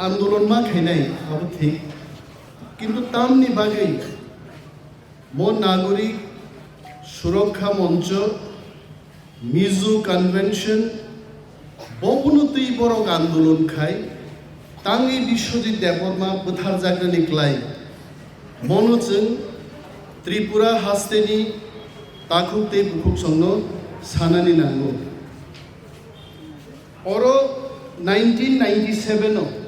आंदोलन मा खाइनाय अब ठीक किंतु तामनि बागै मो नागरिक सुरक्षा मंच मिजो कन्वेंशन बहुनो तुई बरक आंदोलन खाय तांगि विश्वजित देवबर्मा बुथार जाग्रानिक्लाय मनोजों त्रिपुरा हास्तेनि ताकुते बुकुक संनो सानानि नांगौ और 1997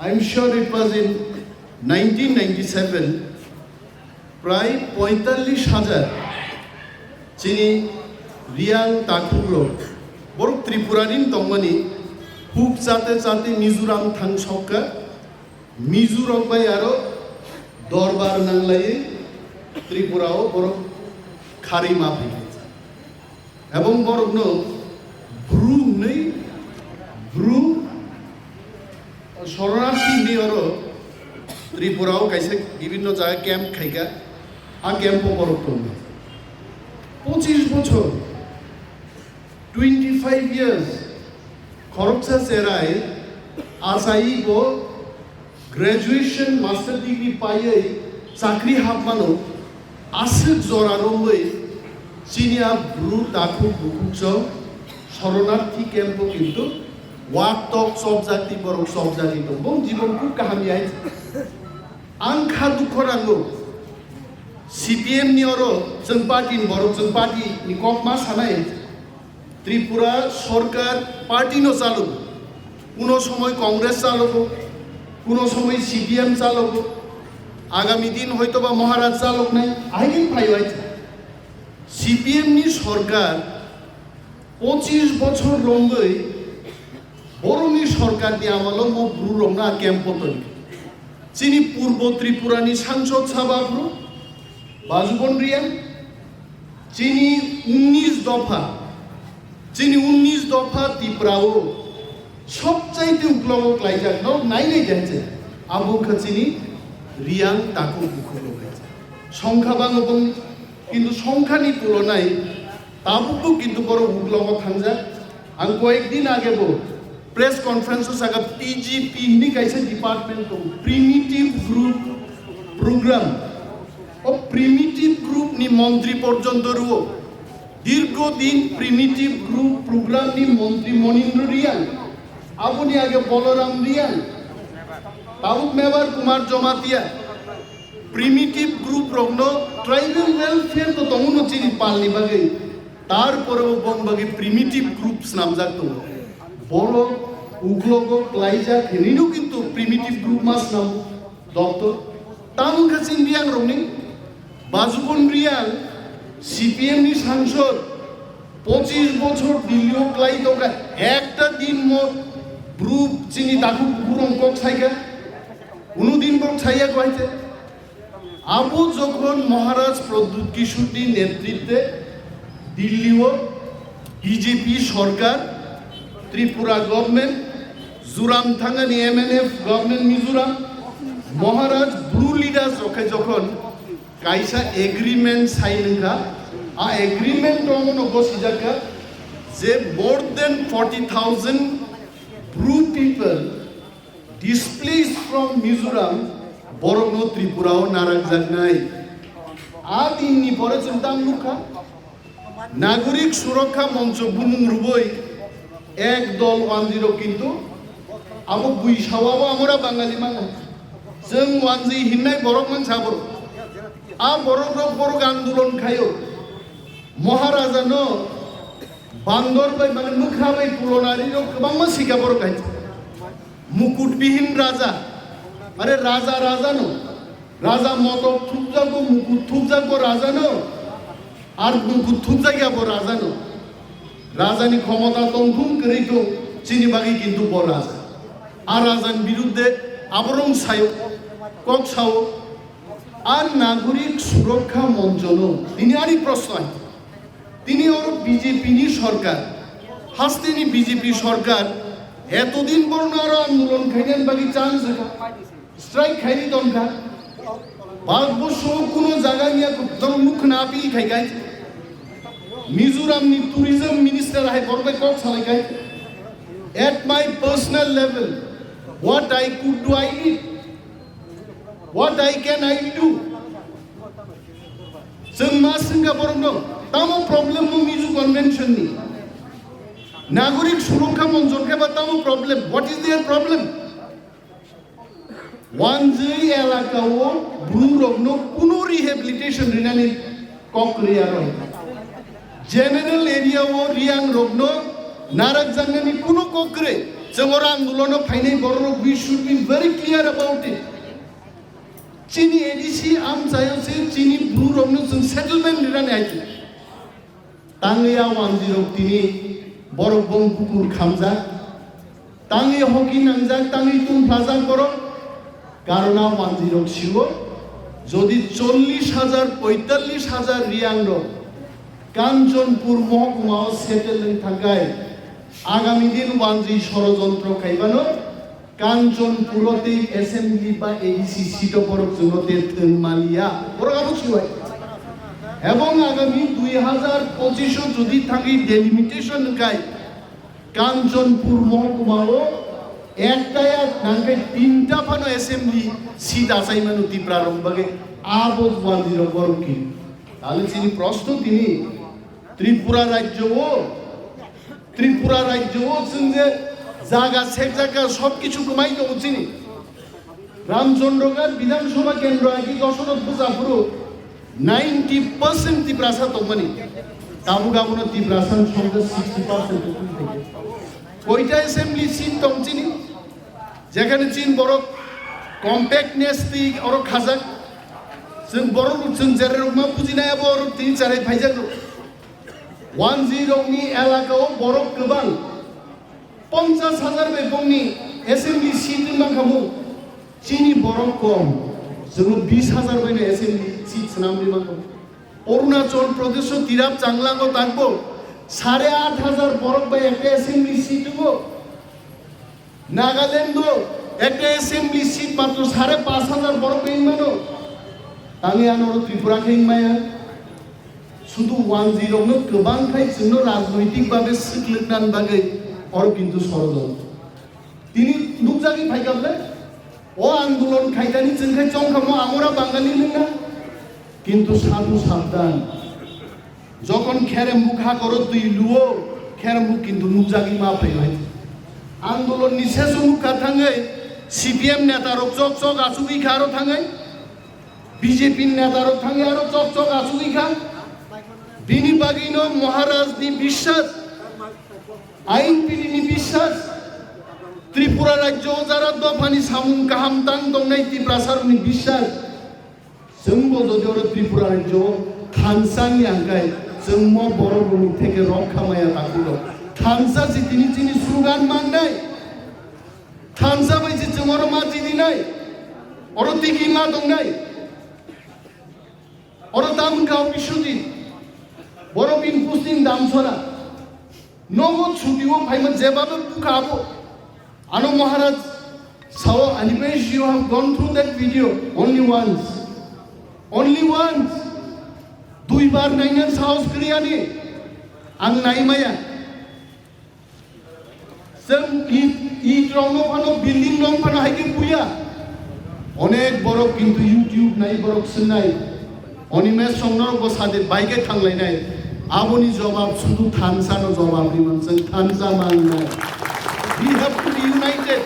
I'm sure it was in 1997 प्राय 45,000 चिनी रियां ताकुग्रो बर त्रिपुरानि दंमनि हुक जाते जाते मिजोराम थां सौका मिजोराम बाय आरो दरबार नांलायै त्रिपुराओ बर खारि मा फैबाय एवं बरनो ब्रु नै ब्रु शरणार्थी और त्रिपुराओ कैसे विभिन्न जगह कैम्प खाइगा आ कैम्प बरफ दं 25 বছর 25 years खरकसा सेराय आसाई गो ग्रेजुएशन मास्टर डिग्री पायै चाकरी हाबमानो आसुक जरारंबै चिनिया ब्रु दाखु बुकुकजों शरणार्थी कैम्प किन्तु वाक्तक सब जाति बरक सब जाति दं बं जीवनखौ गाहामियै आं खादु खरांगौ सीपीएम नि और जों पार्टी बरक जों पार्टी नि कक मा सानाय त्रिपुरा सरकार पार्टी नो चालू कोनो समय कांग्रेस चालू कोनो समय सीपीएम चालू आगामी दिन हयतो बा महाराज चालक नाय आइदिन फाइबाय सीपीएम नि सरकार 25 বছর লঙ্গৈ बर'नि सरकारनि आमाल' ब्रु रंना कैम्प तरी चिनी पूर्व त्रिपुरानि सांसद साबाब्रु बाजुबन रियां चिनी 19 दफा चिनी 19 दफा त्रिपुराओ सबचाइते उग्लबक लाइजाक न नायनाय जायचे आबुखा चिनी रियां ताकु बुखुलो गायचे संख्या बाङोबं किन्तु संख्यानि तुलनाय ताबुकु किन्तु बर' उग्लबक थांजा आं कয়েকদিন आगे बो प्रेस कॉन्फ्रेंस सागा पीजीपी नि कैसे डिपार्टमेंट तो प्रिमिटिव ग्रुप प्रोग्राम और प्रिमिटिव ग्रुप नि मंत्री पर्यंत रुओ दीर्घ दिन प्रिमिटिव ग्रुप प्रोग्राम नि मंत्री मनिंद्र रियान आबुनि आगे बलराम रियान ताबुक मेवार कुमार जमातिया प्रिमिटिव ग्रुप रंगनो ट्राइबल वेलफेयर तो दंगनो चिनि पालनि बागै तारपरेও बंबागै प्रिमिटिव ग्रुप्स नामजाक दं बड़ो उग्लगो क्लाइजा हेनिनो किन्तु प्रिमिटिव ग्रुप मास नाम डॉक्टर तामुखा चिंदियां रंनि बाजुबन रियां सीपीएम नि सांसद 25 বছর दिल्लीओ क्लाई दगा एकटा दिन मो ग्रुप चिनी दाखु गुरं कक साइगा उनु दिन बक साइया कइते आबो जखन महाराज प्रद्युत किशोरनि नेतृत्वे दिल्लीओ बीजेपी सरकार त्रिपुरा गवर्नमेंट जुराम थांगानि एमएनएफ गवर्नमेंट मिजोराम महाराज ब्रु लिडार्स रखे जखन कायसा एग्रीमेंट साइनखा आ एग्रीमेंट दंनो गसिजाका जे मोर देन 40,000 ब्रु पीपल डिस्प्लेस्ड फ्रॉम मिजोराम बरनो त्रिपुराओ नारांजानाय आ दिननि परे जों दांनुखा नागरिक सुरक्षा मंच बुमुं रुबै एक दल 10 किन्तु अब बुइसावाबो आमरा बांगाली माना जों 10 हिन्नाय बरक मान साबर आ बरक बरक आंदोलन खायो महाराजा न बांदर बाय माने मुखा बाय तुलनारि न गोबां मासिका बरक गाय मुकुटबिहीन राजा अरे राजा राजा न राजा मतो थुबजागो मुकुट थुबजागो राजा न আর মুকুট থুবজাগিয়া বড় রাজা ন রাজানি ক্ষমতা তংথুম করেই তো চিনি বাকি কিন্তু বড় রাজা আর রাজার বিরুদ্ধে আবরং সায় কক সাও আর নাগরিক সুরক্ষা মঞ্চ তিনি আরই প্রশ্ন তিনি ওর বিজেপি নি সরকার হাসতেনি বিজেপি সরকার এতদিন বড় আরো আন্দোলন খাইলেন বাকি চান্স স্ট্রাইক খাইনি দমকা ভারতবর্ষ কোনো জায়গায় নিয়ে মুখ না পিল খাই গাই मिजोराम नि tourism minister है बरबाय कक सालायखाय at my personal level what I could do, I did. What I can, I do. जों मा सिंगापुर दं तामो प्रॉब्लम मु मिजु कन्वेंशन नि नागरिक सुरक्षा मंजूर के बतामो problem what is their problem वानजै एलाकाओ ब्रुरगनो कुनो रिहेबिलिटेशन रिनानि कक्रिया रय जनरल एरिया वो रियां रगनो नारक जांगनि कुनो कक्रे जोंर आंदोलन फाइनै बरनो we should be very clear about it चीनी एडीसी आम जायो से चीनी ब्लू रंगनो जों सेटलमेंट लिरनानै आइथि तांगैया 103 नि बरबं कुकुर खामजा तांगै हकि नांजाक तांगै तुम प्लाजा करो कारणा 10 सिगो যদি 40,000 45,000 रियां दं कांचनपुर महकुमाव सेटेलनि थाखाय आगामी दिन 10 षড়যন্ত্র खायबानो कांचनपुरते एसेंबली बा एडीसी सीटो परक जोंते थोंमालिया बरगाबो सुवाय एवं आगामी 2025 যদি থাকি ডেলিমিটেশন গায় कांचनपुर महकुमाव एकटाया नांगे तीनटा फानो एसेंबली सीट आसाइमानो तिप्रारम बागे आबोज 10 बरकी তাহলে তিনি প্রশ্ন তিনি ত্রিপুরা রাজ্যও সঙ্গে জায়গা সেক জায়গা সবকিছু কমাই তো চিনি রামচন্দ্রগড় বিধানসভা কেন্দ্র আগে দশরথ পূজাপুর 90% ত্রিপ্রাসা তমানি কাবু গাবুনো ত্রিপ্রাসান সঙ্গে 60% থেকে কয়টা অ্যাসেম্বলি সিট তম চিনি যেখানে চীন বড় কম্প্যাক্টনেস তি আর খাজাক जों बर' जों जेरै मा बुजिनाया बर' तिन चारै फाइजाक 10 नि एलाकायाव बर' गोबां 50,000 बेगंनि एसेंब्ली सीट मांखामु चीनी बर' कम जों 20,000 बायनो एसेंब्ली सीट नामनि मांखामु अरुणाचल प्रदेश तिराप चांगलांगो ताकबो 8,500 बर' बाय একটা एसेंब्ली सीट दो नागालैंड একটা एसेंब्ली सीट मात्र 5,500 बर' बाय मानो आंनि आनर त्रिपुरा खेंमाया शुद्ध 10 नो गोबां खाय जोंनो राजनैतिक भाबे सिखलोनान बागै और किन्तु षড়যন্ত্র তিনি नुकजागि फाइगाबले ओ आंदोलन खायदानि जोंखाय चंखामो आमरा बांगाली नङा किन्तु साधु साबधान যখন খেরেমবু খা করো তুই লুও খেরেমবু কিন্তু नुकजागि मा फाइबाय आंदोलननि सेसनु खाथाङै सीपीएम नेता रक जक जक आसुगि खारो थाङै बीजेपी नेतारो थाङै आरो चक चक आसुगि खा बिनि बागैनो महाराजनि বিশ্বাস आइनपिरिनि বিশ্বাস त्रिपुरा राज्योआव जारा दफानि सामुं गाहाम तां दंनाय टिप्रासारनि বিশ্বাস जोंबो जदियो त्रिपुरा राज्योआव थानसानि आंगाय जों म बर'नि থেকে रक्षा माया ताकुलो थानसा जितिनि जिनि सुगान मांनाय थानसा बायदि जोंर मा जिदिनाय अर तिगि मा दंनाय और दाम गाव बिशुदिन बरबिन पुस्तिन दाम छरा नगद छुटिओ फाइमन जेबाबो बुखाबो आनो महाराज साव anyways you have gone through that video only once दुई बार नायनो साहस गैयानि आं नायमाया जों इ रंनो फानो बिल्डिं रं फानो हायके बुया अनेक बरक किन्तु यूट्यूब नाय बरक सुनाय अनिमेश संगर बसादे बाइके थांलायनाय आबोनि जवाब शुद्ध थानसानो जवाब दिमोन जों थानसा मांनाय we have to be united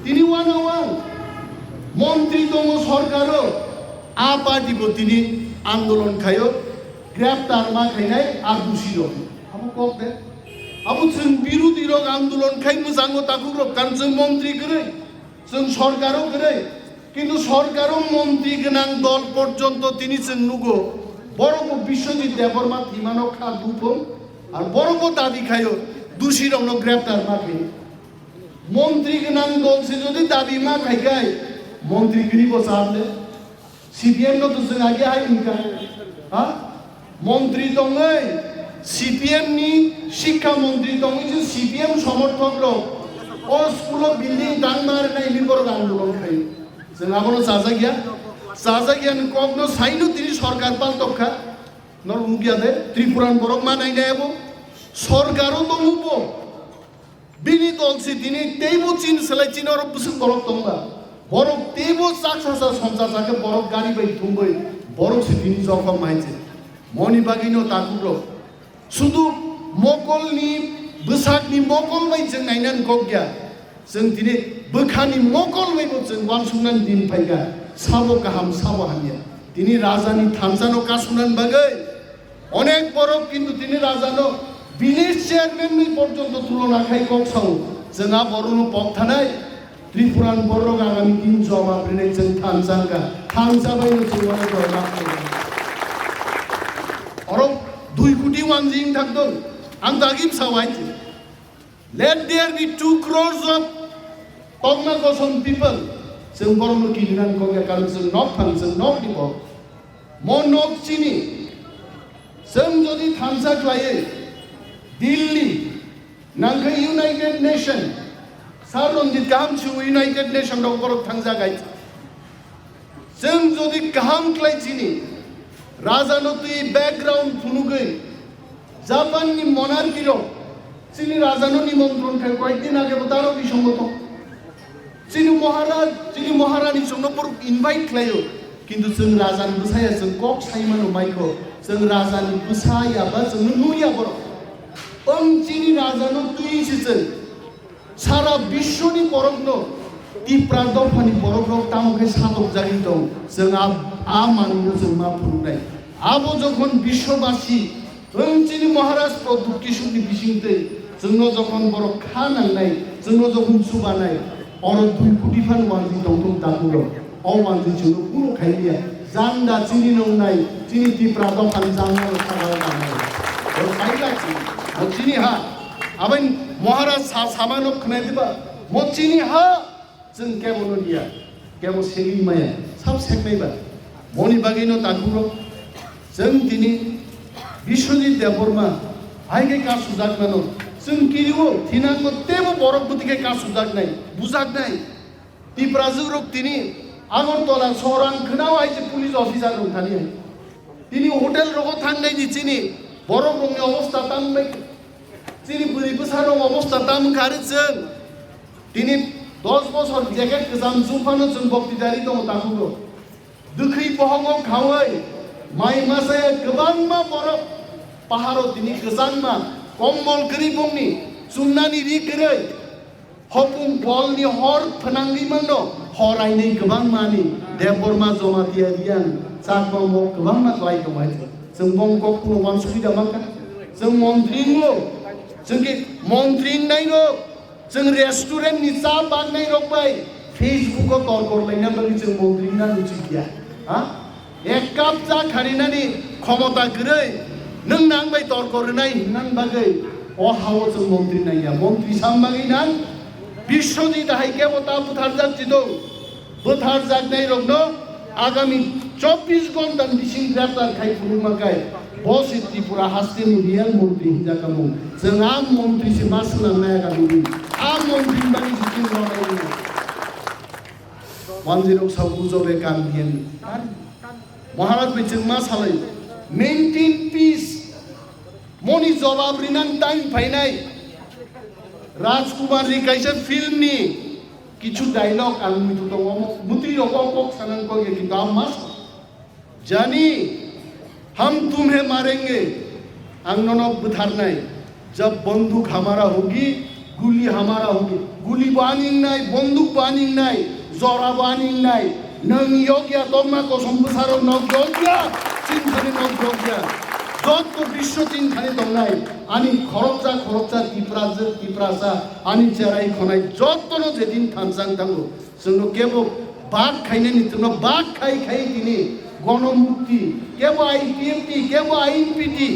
तिनि वान मन्त्री दङ सरकारो आ पार्टीबो तिनि आन्दोलन खायो ग्रेप्तार मा खायनाय आदुसि दं आबो कक दे आबो जों बिरोधी रग आन्दोलन खाय मोजांगो ताकुरो कारण जों मन्त्री गरै जों सरकारो गरै কিন্তু সরকারও মন্ত্রী গনাং দল পর্যন্ত তিনি চেন্নুগো বড় বিশ্বজিৎ দেববর্মা তিমানক খা দুপম আর বড় দাবি খায়ও দোষী রং গ্রেপ্তার মাকে মন্ত্রী গনাং দল সে যদি দাবি মা খাইগায় মন্ত্রী গিরি বসালে সিপিএম তো जों আগে হাই ইনকা হ্যাঁ মন্ত্রী দङै সিপিএম নি শিক্ষা মন্ত্রী দङै যে সিপিএম সমর্থক রক ও স্কুল বিল্ডিং দান মারনাय नि বড় আন্দোलन খাই जों आबोनो जाजागिया कखनो साइनो तिनि सरकार पालतखा नर मुगिया दे त्रिपुरान बरक मा नायनायाबो सरकारो दङबो bini dolsi dini teibo chin selai chin oro busuk borok tongba borok teibo sak sasa somsa sake borok gari bai thumbai borok si dini jokham maise moni bagino takuro sudu mokol ni besak ni mokol bai jeng nainan gogya jeng dini bekhani mokol bai bo jeng wansungnan din phaiga sabo kaham sabo hamya dini rajani thamsano kasunan bagai onek borok kintu dini rajano village chairman ni porjonto tulona khai koksau jenga boronu poktanai Tripuran borok agami din joma brinai jeng thamsanga thamsabai no jingone gorma orok 2 কোটি ওয়ানজিং থাকদন আং দাগিম সাওয়াইছে let there be 2 crores of Togna Koson people जों बरनो किलिनान कोगे कारण जों नक थां जों नक दिब म नक चिनि जों जदि थामसा क्लायै दिल्ली नांखै इउनाइटेड नेशन सार रंजित गाहाम छु इउनाइटेड नेशन दं बरक थांजा गाय जों जदि गाहाम क्लाय चिनि राजानो तुई बैकग्राउंड फुनुगै जापान नि मोनार्की रो चिनि राजानो निमंत्रण खाय कयदिन आगे बतारो बिसंगत चिनि महारानी संनो पर इनभाइट खायो किन्तु जों राजानि बुसाया जों कक साइमानो माइखो जों राजानि बुसाया बा जों नुया बर चिनि राजानो तुई सिजों सारा विश्वनि बरकनो तिप्रा दफानि बरकनो तामखे सादक जागि दं जों आ मानिनो जों मा फुरनाय आबो जखन विश्वबासी चिनि महाराज प्रदुप किशोरनि बिसिंतै जोंनो जखन बरक खा नांनाय जोंनो जखन सुबानाय और 2 কোটি ফান ওয়ানজি দंथं दाकुरो अ वानजी जोंनो कुनो खायलिया जांदा चिनि नंनाय चिनि तिप्रा दफान जांनो सागा दानाय और खायला चिनि हा आबेन महाराज सामानो खनायदिबा म चिनि हा जों केबनो दिया केबो सेगि माया सब सेकनायबा मनि बागैनो दाकुरो जों दिनि बिश्वजित देवबर्मा हायगे का सुजाकनानो जों किरियो थिनांगो तेबो बरक बुतिके का सुजाकनाय बुजाकनाय तिप्राजुरक तिनि आगरतला सहरां खोनाव आइजे पुलिस अफिसार रंथानि तिनि होटेल रगो थांनाय दिचिनि बरक रंनि अवस्था तामबाय चिनि बुरि बसारं अवस्था ताम खारि जों तिनि 10 বছর জ্যাকেট गोजाम जुफानो जों बक्तिदारि दङ ताकुरो दुखै बहंग खावै माइ मासाया गोबां मा बरफ पाहारो तिनि गोजान मा कम्बल गरीबंनि सुमनानि रिगरै हपुं बलनि हर फनांगि मानो हरायनै गोबां मानि देवबर्मा जमातिया रियान चाकबम गोबां मा लाइ दमाय जों बंगक कुनो वान सुबिदा माका जों मन्त्रिंलो जोंनि मन्त्रिं नायनो जों रेस्टुरेन्ट नि चा बागनाय रबाय फेसबुकआव तर्कर लायना बागै जों मन्त्रिं ना नुचिया हा एक काप चा खारिनानि क्षमता गरै नों नांबाय तर्करनाय हिननान बागै अ हाव जों मन्त्रि नाया मन्त्रि सामबागै नां बिश्वजित हाइके बता बुथारजाक जिदो बुथारजाकनाय रगनो आगामी 24 घन्टा बिसिं ग्रेप्तार खाय फुरुमाकाय बस त्रिपुरा हास्टेनि रियेल मन्त्रि हिजाकामु जों आ मन्त्रि से मा सोलांनाया गाबि आ मन्त्रि बागै जितिं लराय 10 सावु जबे गान्धियन महाराज बिचों मा सालाय मेंटेन पीस मनि जवाब रिनान टाइम फाइनाय राजकुमार रि काइसे फिल्म नि किछु डायलग आं मिथु दङ मुत्रि रकक सानन को ये किंतु हम मस्त जानी हम तुम्हें मारेंगे अंगनों बुथारनाय जब बंदूक हमारा होगी गुली हमारा होगी गुली बानिंग नाय बंदूक बानिंग नाय जरा बानिंग नाय नों योग्य तोमा को संबुसारो न योग्य चिन्तानि न योग्य जत को विश्व चिन्तानि दंनाय आनी खरकजा तिप्रासा आनी जेराय खनाय जतनो जेदिन थानसां थांगो जोंनो केबो बाग खायनायनि जोंनो बाग खाय दिनि गणमुक्ति केबो आईपीएमटी केबो आईएनपीटी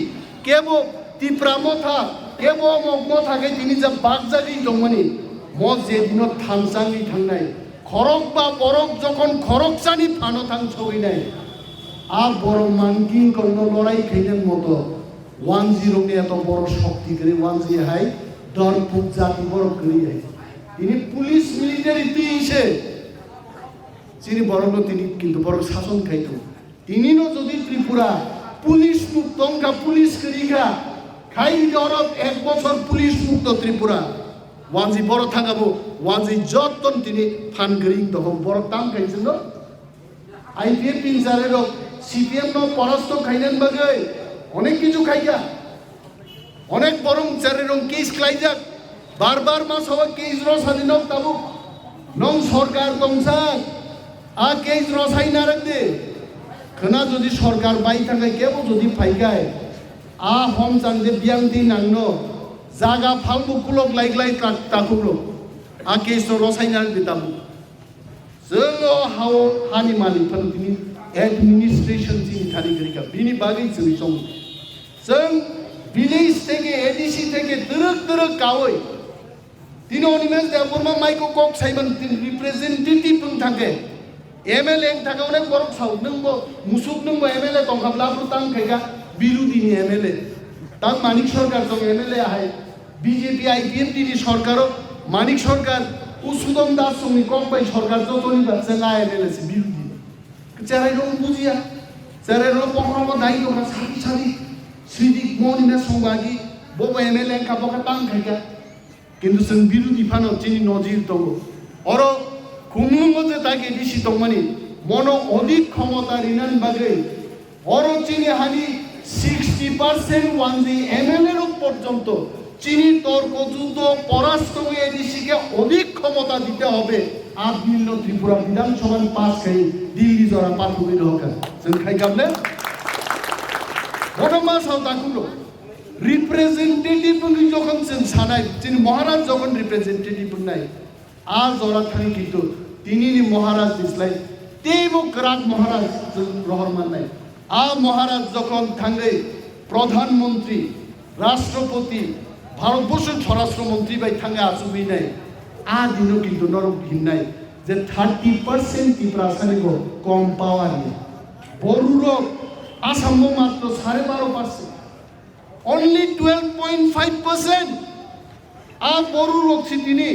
केबो तिप्रामथा केबो मगमथाकै दिनि जा बाग जागै दंमोनि म जेदिनो थानसांनि थांनाय खरक बा बरक जखन खरकसानि फानो थां सौहैनाय आ बर मानकिं करनो लड़ाई खायदों मतो 10 नि एत बड़ शक्ति करे 10 हाय दरपुक जाति बड़ करी है তিনি পুলিশ মিলিটারি তিইছে চিনি বড় তিনি কিন্তু বড় শাসন খাইতো তিনি ন যদি ত্রিপুরা পুলিশ মুক্তঙ্কা পুলিশ করিগা খাই জরব 1 বছর পুলিশ মুক্ত Tripura wanzi borok thangabo wanzi joton tini fan gering to borok tam kaisen no IPF pin jare rok CPM no পরাস্ত খাইলেন বাগে অনেক কিছু খাইয়া অনেক বরং চারে রং কেস খাইজাক বারবার মা সবাই কেস রসানি নক তাবু নং সরকার দংসাং আ কেস রসাই না রাখদে খনা যদি সরকার বাই থাকায় কেবো যদি ফাইগায় আ হম চাংদে বিয়াং দি নাংনো জাগা ফালবু কুলক লাইক তাকুলো আ কেস রসাই না রাখদে তাবু जोङो हाव हानि मालिकफोर बिनि एडमिनिस्ट्रेशन जिनि थानि गरिका बिनि बागै जों विलेज থেকে एडीसी থেকে दरक गावै तिनो निमेस दे बरमा माइको कक साइमन रिप्रेजेंटेटिव बुं थांगे एमएलए थांगे अनेक बरक साव नंगो मुसुक नंगो एमएलए दंखाब्लाबो तां खायगा बिरुदिनि एमएलए तां मानिक सरकार दं एमएलए हाय बीजेपी आईपीएफ दिनि सरकारो मानिक सरकार उसूदम दास संनि कम्पाई सरकार जतनि बाथ्रा एमएलए बिरुदि जेरै रं बुजिया जेरै रं पखरम दाइ दं सारि सिदिक मनिना संबागि बबो एमएलए काबका तां खायगा किन्तु जों बिरुदि फानो जिनि नजिर दङ अर खुमलुंगो जे तागे दिसि दंमानि मनो अधिक क्षमता रिनान बागै अर जिनि हानि 60% वानजि एमएलए रं पर्यन्त चीनी तर्क যুদ্ধ পরাস্ত হয়ে এডিসিকে অধিক ক্ষমতা দিতে হবে আর বিল ত্রিপুরা বিধানসভার পাস খাই দিল্লি জরা পাঠুবির হকার जों খাইগাবলে বড়মা সাউদাকুলো রিপ্রেজেন্টেটিভ যখন जों সানাই যিনি মহারাজ যখন রিপ্রেজেন্টেটিভ নাই আ জরা থাকি কিন্তু তিনিনি মহারাজ দিসলাই তেবো গ্রাক মহারাজ রহমান নাই আ মহারাজ যখন থাঙ্গে প্রধানমন্ত্রী রাষ্ট্রপতি ভারতবর্ষের স্বরাষ্ট্রমন্ত্রী বাই থাঙ্গে আসুবি নাই আ দিনও কিন্তু নরক ভিন্নাই যে 30% ত্রিপুরাসানিক কম পাওয়ার নেই বড়ুরক আসামও মাত্র 12.5% অনলি 12.5% আ বড়ুরক সিদিনি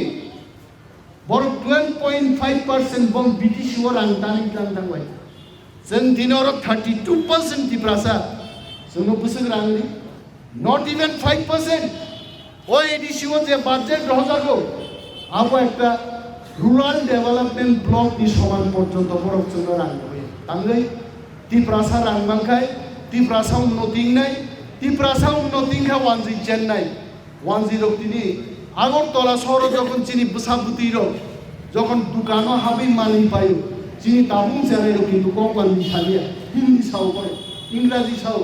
বড় 12.5% বং বিটিসি ও রাং থাंबाय जों दिनर 32% ত্রিপুরাসা जोंनो बोसोर रांनि नट इवन 5% ও এডিসি ও যে বাজেট রহজাগো আবো একটা রুরাল ডেভেলপমেন্ট ব্লক নি সমান পর্যন্ত বড় জন্য রাং হই তাঙ্গৈ ত্রিপুরাসা রাং বাংখাই ত্রিপুরাসা উন্নতি নাই ত্রিপুরাসা উন্নতি খা ওয়ানজি চেন্নাই 10 তিনি আগরতলা শহর যখন চিনি বুসাবুতি রো যখন দোকানো হাবি মালি পাই চিনি তাবুং জানাইরো কিন্তু কোম্পানি ছালিয়া হিন্দি সাও করে ইংরেজি সাও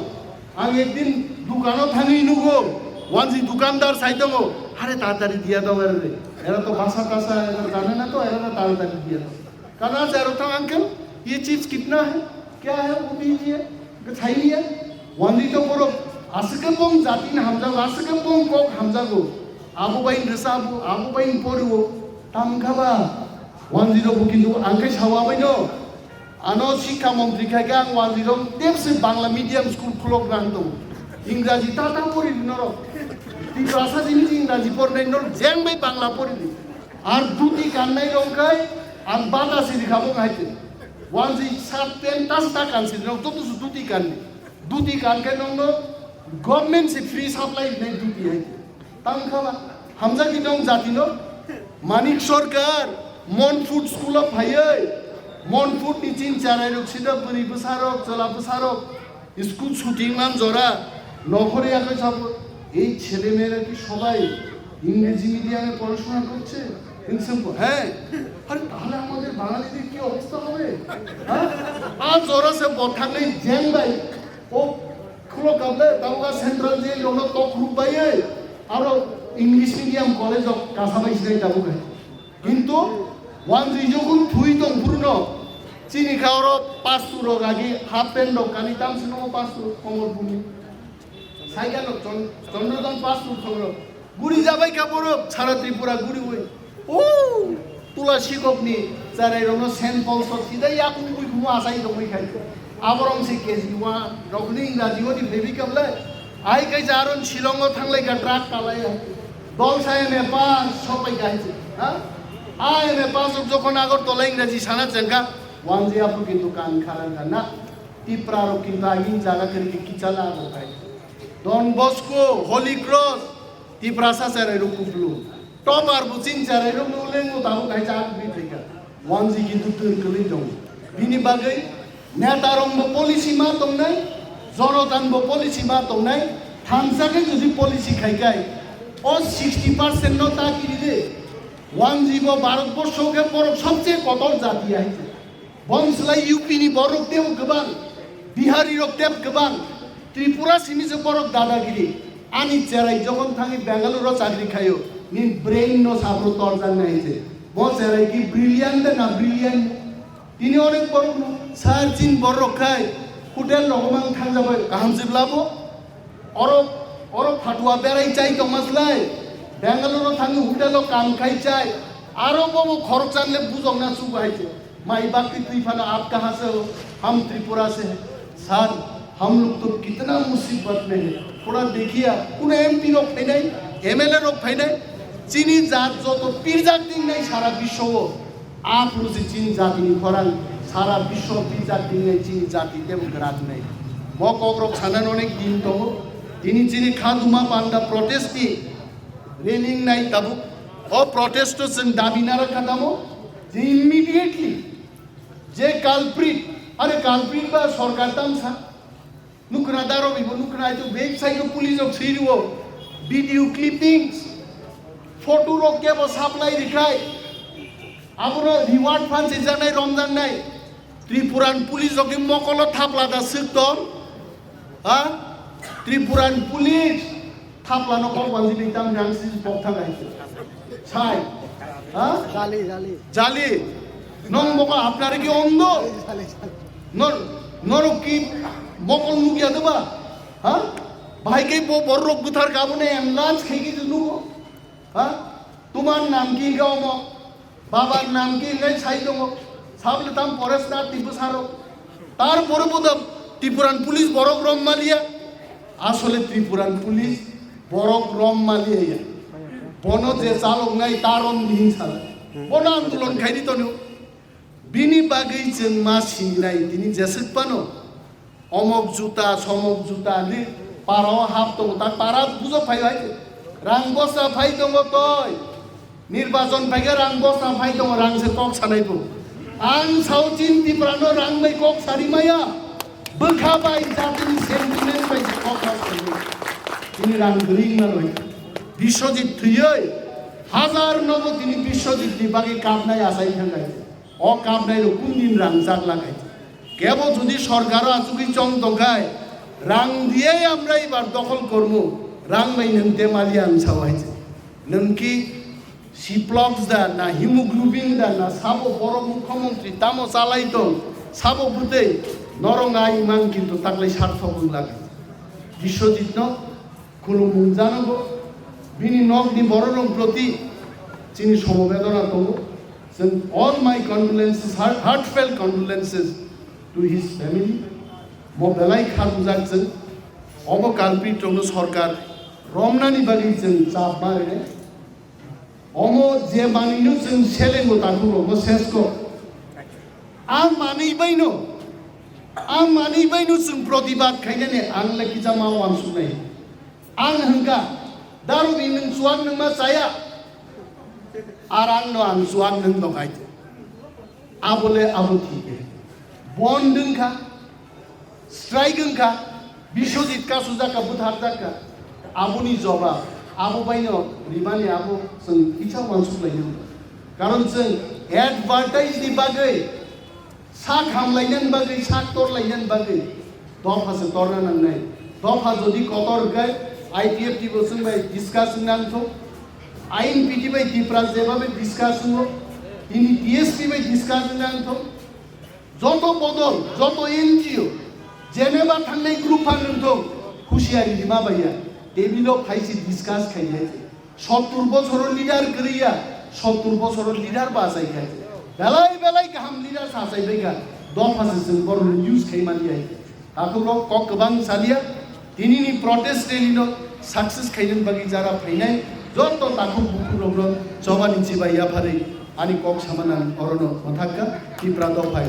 আং একদিন দোকানো থাঙি নুগো ওয়ানজি দোকানদার সাইদমো আরে তাড়াতাড়ি দিয়া দাও এরা তো ভাষা টাষা এরা জানে না তো এরা ताड़ाताड़ी दिया दो कहना चाह रहा था अंकल ये चीज कितना है क्या है वो दीजिए खाई लिया वांदी तो बोलो आसकबों जातिन हमजागो आसकबों कोक हमजागो आबो बाइन रसाबो आबो बाइन पोरवो तामखाबा वांदी रो किन्तु आंखे सावाबायनो आनो शिक्षा मंत्री खायगा आं वांदी रो टेपसे बांग्ला मीडियाम स्कुल खुलक रांदो इंग्राजी टाटा परि नरो ত্রিপুরাসা जिनि इंग्राजी पढ़नाय नर जेंबाय बांग्ला पढ़ि आर दुति गाननाय रंखाय आं बादासि दिखाबो गायते वानजि सात पेन तास्ता कानसि न तो दुति गानखाय नंनो गवर्नमेंट से फ्री सप्लाई नै दुति है तांखाबा हमजा कि दं जातिनो मानिक सरकार मन फुड स्कुल फायै मन फुड नि चिन चाराय रखसिदा बुरि बसारक चला बसारक स्कुल শুটিং মান জরা নখরে আগে সব এই ছেলে মেয়েরা কি সবাই ইংরেজি মিডিয়ামে পড়াশোনা করছে হ্যাঁ আরে তাহলে আমাদের বাঙালিদের কি অবস্থা হবে হ্যাঁ আজ ওরা সে বঠালে জেন ভাই ও খুলো কাবলে তাওগা সেন্ট্রাল জেল লোনো তো খুবাই আর ইংলিশ মিডিয়াম কলেজ অফ কাসাবাইস নাই তাবুকে কিন্তু ওয়ান যখন থুই দং পূর্ণ চিনি খাওয়ার পাঁচটু রোগ আগে হাফ প্যান্ট রোগ কানি দাম ছিল পাঁচটু কমর ভূমি সাইকেল চন্দ্রদন পাঁচটু খবর গুড়ি যাবাই কাপড় সারা ত্রিপুরা গুড়ি ওই ও তুলা শিকপনি যারাই রনো সেন্ট পল সিদাই আকুম বুই ঘুমো আসাই দমই খাই আবরং সে কেজি ওয়া রকনি ইংরাজি ওদি বেবি কাবলে আই কাই জারন শিলং থাংলাই গা ট্রাক কালাই দল সাই মেপা সবাই গাইছে হ্যাঁ আই মেপা যখন আগরতলা ইংরাজি সানা চেঙ্কা ওয়ানজি আপু কিন্তু কান খারান না ত্রিপুরারও কিন্তু আগিন জায়গা করে কিচালা আগে Don Bosco Holy Cross Tripura সাসারে রুকুবলু टॉप आर बुचिन चारे रो मुलें मो ताऊ काय चाक भी थेका वांजी किन्तु तुन कलि दं बिनि बागै नेतारंग बो पॉलिसी मा दंनाय जनतान बो पॉलिसी मा दंनाय थामसाके जुदि पॉलिसी खायखाय ओ 60% नो ताकिरि दे वांजी बो भारतबर्ष के बरक सबसे कतल जाति आइছে बंसला यूपी नि बरक देव गोबां बिहारी रक देव गोबां त्रिपुरा सिमिसे बरक दादागिरि आनि चेराय जखन थाङि बेंगालुरु चाकरि खायो नि ब्रेन नो साब्रो तर्जान नाइছে बो चेराय कि ब्रिलियंट ना ब्रिलियंट तिनि अनेक बरक सारचिन बरक खाय होटेल लगमां थांजाबाय गाहाम जिब्लाबो अरब फाटुआ बेराय चाय दमासलाय बेंगालुरु थाङि होटेल काम खाय चाय आरो बो खरच जानले बुजंना सुबायছে माई बाकी तूफाना आप कहाँ से हो हम त्रिपुरा से हैं सर हम लोग तो कितना मुसीबत में है थोड़ा देखिए उन एमपी लोग फैले एमएलए लोग फैले चीनी जात जो तो पीर जाति नहीं सारा विश्व हो आप लोग से चीनी जाति नहीं खरान सारा विश्व पीर जाति नहीं चीनी जाति डेमोक्रेट नहीं वो कोकरोक सानन अनेक दिन तो हो इन्हीं चीनी खादुमा पांडा प्रोटेस्ट की रेलिंग नहीं तबु और प्रोटेस्टर्स दाबी ना रखा था वो इमीडिएटली जे काल्प्रिट अरे काल्प्रिट बा सरकार तामसा नुकना दारो बिबो नुकना तो वेबसाइट को पुलिस ऑफ सीरीओ वीडियो क्लिपिंग्स फोटो रो के बो सप्लाई दिखाय आबरो रिवार्ड फंड से जानाय रमजान नाय त्रिपुरान पुलिस के मकल थापला दा सिकदम हा त्रिपुरान पुलिस थापला न को बांजि बिताम रांसि बक्था गाइছে छाय हा जाली जाली जाली नंग बका आपनारे की अंधो नर की बकल मुगिया देबा हाँ भाई के वो बर्रोक बुथार काबुने एम्बुलेंस खेगी जुनू हाँ तुम्हार नाम की गाँव मो बाबार नाम की नहीं छाई दो साबले ताम फॉरेस्टर टिपू सारो तार परे बोदम त्रिपुरान पुलिस बरक रम मालिया आसले त्रिपुरान पुलिस बरक रम मालिया बनो जे चालक नाई तारन दिन साला बनो आंदोलन खाई दी तो बिनी बागै जों मा सिंनाय दिनि जेसेबानो अमक जुता समक जुता नि पाराव हाफ दं ता पारा बुझो फायबाय रां बसा फाय दङ तय निर्वाचन फायगा रां बसा फाय दङ रां से कक सानायबो आं साउथिन दिब्रानो रां मै कक सारिमाया बोखाबाय जातिनि सेन्टिमेन्ट बाय कक सारिमाय दिनि रां गरिं ना लय बिश्वजित थैयै हाजार नबो दिनि बिश्वजित नि बागै कामनाय आसाय थांगाय ओ काम नाइलो कुन दिन रां जागला गाय केबो जुदि सरकार आजुगि चंग दंखाय रां दिए आमरा एबार दखल करमु रां मै नों देमालिया सावायছে नोंकि सिप्लक्स दा ना हिमोग्लोबिन दा ना साबो बर मुख्यमंत्री तामो चालाय दं साबो बुदै नरंगाय मान किन्तु ताकलै सार्थक लागे बिश्वजित न खुलुमुं जानांगौ बिनि नगनि बररं प्रति चिनि समवेदना दङ So all my condolences, heartfelt condolences to his family. Mo belai khadu jaksen, obo kalprit tono sarkar romnani bagi jen chap mare. Omo je maninu jen selengo takulo mo sesko. Ang mani baino jen pratibad khainane ang leki jama wan sunai. Ang hangka daru binung suan nang ma saya. आरांग नो आंसुआन नंग दगाइते आबोले आबो ठीक है bond का strike का बिश्वजित का सुजा का बुधारदा का आबोनी जबा आबो बाइनो रिमाने आबो जों इच्छा मानसुक लायनो कारण जों एडभार्टाइज नि बागै साख हामलायनायनि बागै साख तरलायनायनि बागै दफा से तरना नांनाय दफा जदि कतर गाय आईटीएफ टी बोसों बाय डिस्काशन नांथो आईन पीटी बाय त्रिपुरा जेबाबे डिस्काशन हो इनि टीएसपी बाय डिस्काशन नांथो जतो बदल जतो एनजीओ जेनेबा थांनाय ग्रुप फानथो खुशियारि दिमा बाया टेबिलो फाइसि डिस्कास खायनाय 70 बछर लिडार गैया 70 बछर लिडार बासाय खाय बेलाय बेलाय गाहाम लिडार सासायबायगा दफासे जों बर न्यूज खायमानि आइ ताकुलो कक गोबां सालिया दिनिनि प्रोटेस्ट रेलिनो सक्सेस खायनन बागि जारा फैनाय जतो ताकु बुकुरब्र जवानि जिबाया फारै आनि कक सामानान अरनो मथाक्का तिप्रा दफाय